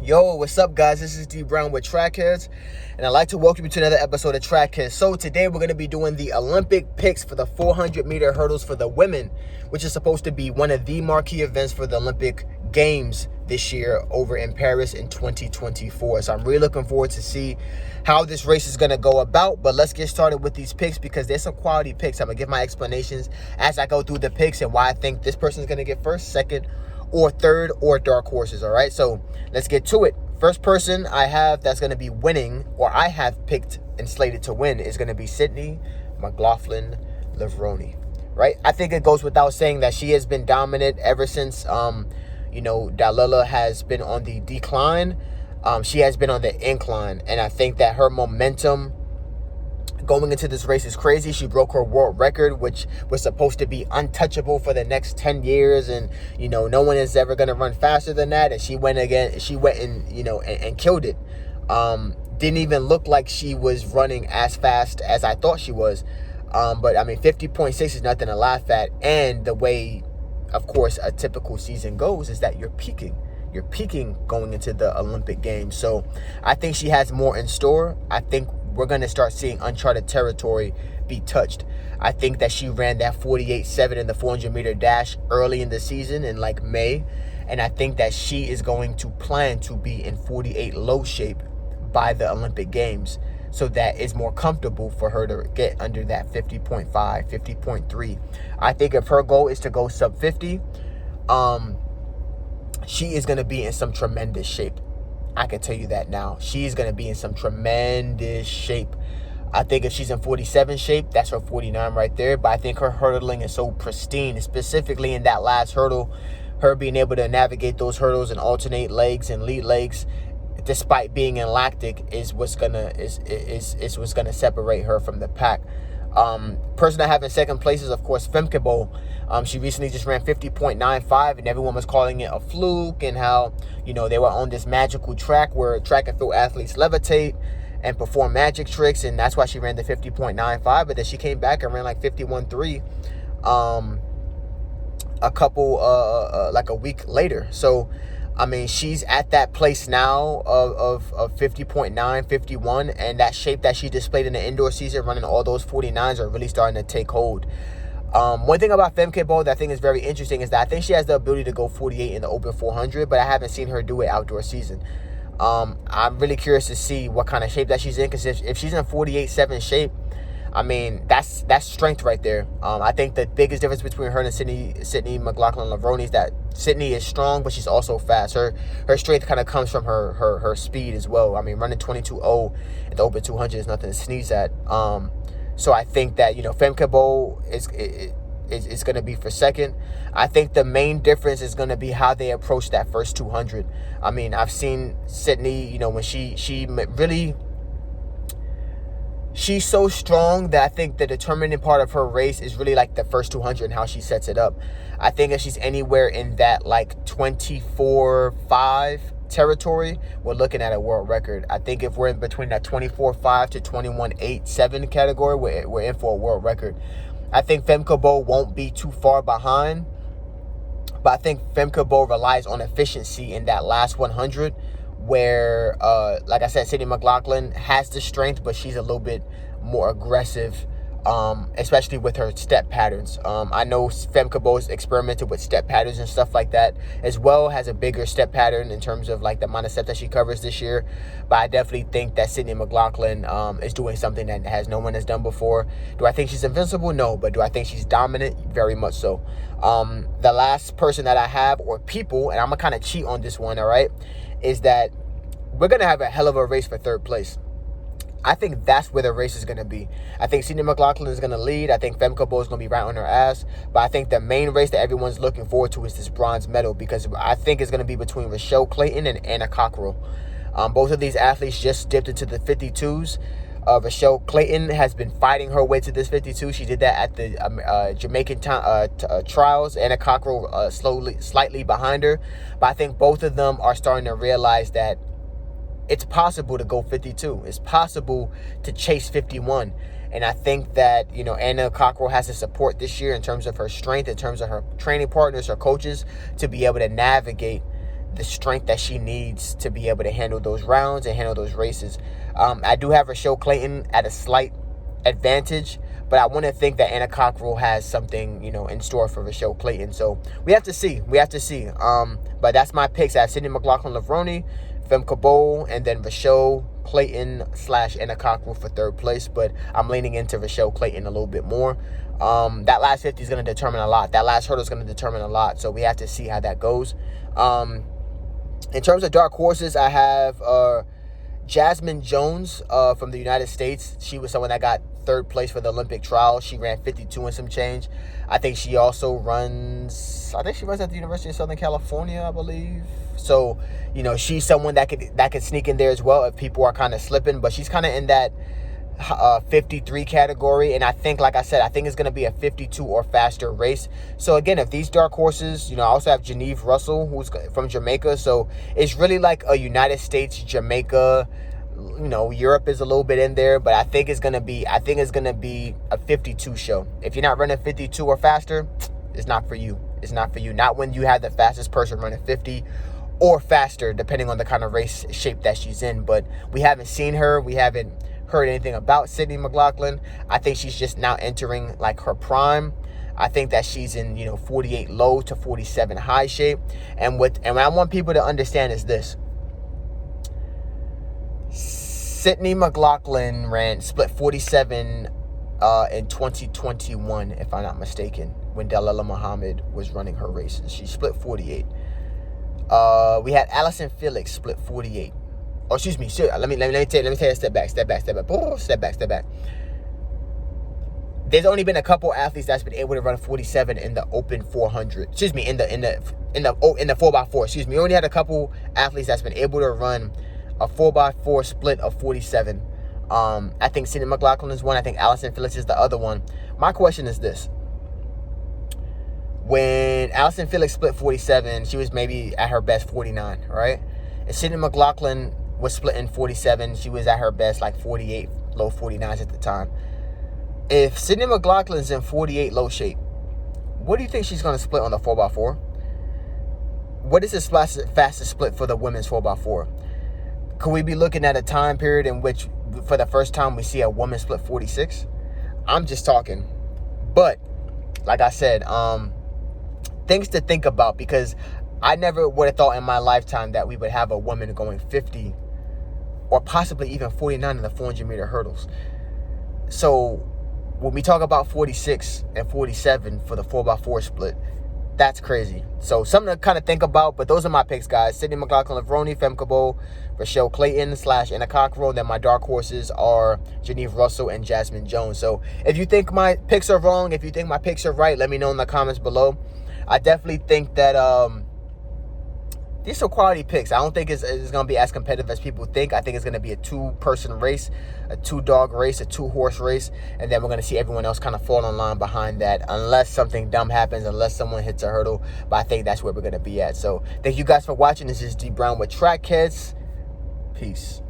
Yo, what's up, guys? This is D Brown with Trackheads, and I'd like to welcome you to another episode of Trackheads. So today we're going to be doing the Olympic picks for the 400-meter hurdles for the women, which is supposed to be one of the marquee events for the Olympic Games this year over in Paris in 2024. So I'm really looking forward to see how this race is going to go about. But let's get started with these picks because there's some quality picks. I'm going to give my explanations as I go through the picks and why I think this person is going to get first, second, or third, or dark horses. All right, so let's get to it. First person I have that's going to be winning, or I have picked and slated to win, is going to be Sydney McLaughlin-Levrone. Right, I think it goes without saying that she has been dominant ever since Dalila has been on the decline. She has been on the incline, and I think that her momentum going into this race is crazy. She broke her world record, which was supposed to be untouchable for the next 10 years. And, no one is ever going to run faster than that. And she went and killed it. Didn't even look like she was running as fast as I thought she was. But 50.6 is nothing to laugh at. And the way, of course, a typical season goes is that you're peaking. You're peaking going into the Olympic Games. So I think she has more in store. I think we're going to start seeing uncharted territory be touched. I think that she ran that 48.7 in the 400-meter dash early in the season in May. And I think that she is going to plan to be in 48 low shape by the Olympic Games. So that is more comfortable for her to get under that 50.5, 50.3. I think if her goal is to go sub 50, she is going to be in some tremendous shape. I can tell you that now. She's going to be in some tremendous shape. I think if she's in 47 shape, that's her 49 right there. But I think her hurdling is so pristine, specifically in that last hurdle. Her being able to navigate those hurdles and alternate legs and lead legs, despite being in lactic, is what's gonna separate her from the pack. Person I have in second place is, of course, Femke. She recently just ran 50.95, and everyone was calling it a fluke, and how, they were on this magical track where track and field athletes levitate and perform magic tricks, and that's why she ran the 50.95. But then she came back and ran like 51.3 a week later. So she's at that place now of 50.9, 51, and that shape that she displayed in the indoor season, running all those 49s, are really starting to take hold. One thing about Femke that I think is very interesting is that I think she has the ability to go 48 in the open 400, but I haven't seen her do it outdoor season. I'm really curious to see what kind of shape that she's in, because if she's in 48.7 shape, that's strength right there. I think the biggest difference between her and Sydney McLaughlin-Levrone is that Sydney is strong, but she's also fast. Her strength kind of comes from her speed as well. Running 22.0 at the open 200 is nothing to sneeze at. So I think that, Femke is going to be for second. I think the main difference is going to be how they approach that first 200. I've seen Sydney, when she really... She's so strong that I think the determining part of her race is really like the first 200 and how she sets it up. I think if she's anywhere in that 24.5 territory, we're looking at a world record. I think if we're in between that 24.5 to 21.87 category, we're in for a world record. I think Femke won't be too far behind, but I think Femke relies on efficiency in that last 100. Where, like I said, Sydney McLaughlin has the strength, but she's a little bit more aggressive, especially with her step patterns. I know Femke experimented with step patterns and stuff like that as well, has a bigger step pattern in terms of the amount of steps that she covers this year. But I definitely think that Sydney McLaughlin is doing something that no one has done before. Do I think she's invincible? No. But do I think she's dominant? Very much so. The last person that I have, or people, and I'm going to kind of cheat on this one, all right, is that we're going to have a hell of a race for third place. I think that's where the race is going to be. I think Sydney McLaughlin is going to lead. I think Femke is going to be right on her ass. But I think the main race that everyone's looking forward to is this bronze medal, because I think it's going to be between Rochelle Clayton and Anna Cockrell. Both of these athletes just dipped into the 52s. Rochelle Clayton has been fighting her way to this 52. She did that at the Jamaican trials. Anna Cockrell slightly behind her. But I think both of them are starting to realize that it's possible to go 52. It's possible to chase 51. And I think that, Anna Cockrell has the support this year in terms of her strength, in terms of her training partners, her coaches, to be able to navigate the strength that she needs to be able to handle those rounds and handle those races. I do have Rochelle Clayton at a slight advantage, but I want to think that Anna Cockrell has something, in store for Rochelle Clayton. So we have to see. But that's my picks. I have Sydney McLaughlin-Levrone, Femke Bowl, and then Rochelle Clayton / Anna Cockrell for third place. But I'm leaning into Rochelle Clayton a little bit more. That last 50 is going to determine a lot. That last hurdle is going to determine a lot. So we have to see how that goes. In terms of dark horses, I have Jasmine Jones from the United States. She was someone that got third place for the Olympic trial. She ran 52 and some change. I think she runs at the University of Southern California, I believe. So, she's someone that could sneak in there as well if people are kind of slipping. But she's kind of in that 53 category, and I think, like I said, it's going to be a 52 or faster race. So again, if these dark horses, I also have Geneve Russell, who's from Jamaica, so it's really like a United States, Jamaica, Europe is a little bit in there, but I think it's going to be a 52 show. If you're not running 52 or faster, it's not for you. Not when you have the fastest person running 50 or faster, depending on the kind of race shape that she's in. But we haven't seen her. We haven't heard anything about Sydney McLaughlin. I think she's just now entering like her prime. I think that she's in 48 low to 47 high shape. And what I want people to understand is this: Sydney McLaughlin split 47 in 2021, if I'm not mistaken, when Dalilah Muhammad was running her races. She split 48. We had Allison Felix split 48. Oh, excuse me. Let me take a step back. Oh, step back. There's only been a couple athletes that's been able to run 47 in the open 400. Excuse me, in the 4x4. Excuse me. We only had a couple athletes that's been able to run a 4x4 split of 47. I think Sydney McLaughlin is one. I think Allison Felix is the other one. My question is this: when Allison Felix split 47, she was maybe at her best 49, right? And Sydney McLaughlin was splitting 47. She was at her best like 48, low 49s at the time. If Sydney McLaughlin's in 48 low shape, what do you think she's going to split on the 4x4? What is the fastest split for the women's 4x4? Could we be looking at a time period in which, for the first time, we see a woman split 46? I'm just talking. But, like I said, things to think about, because I never would have thought in my lifetime that we would have a woman going 50 or possibly even 49 in the 400-meter hurdles. So when we talk about 46 and 47 for the 4x4 split, that's crazy. So something to kind of think about. But those are my picks, guys. Sydney McLaughlin-Levrone, Femke Bowl, Rochelle Clayton / Anna Cockrell. Then my dark horses are Geneve Russell and Jasmine Jones. So if you think my picks are wrong, if you think my picks are right, let me know in the comments below. I definitely think that these are quality picks. I don't think it's going to be as competitive as people think. I think it's going to be a two-person race, a two-dog race, a two-horse race, and then we're going to see everyone else kind of fall in line behind that, unless something dumb happens, unless someone hits a hurdle. But I think that's where we're going to be at. So thank you guys for watching. This is D Brown with Track Heads. Peace.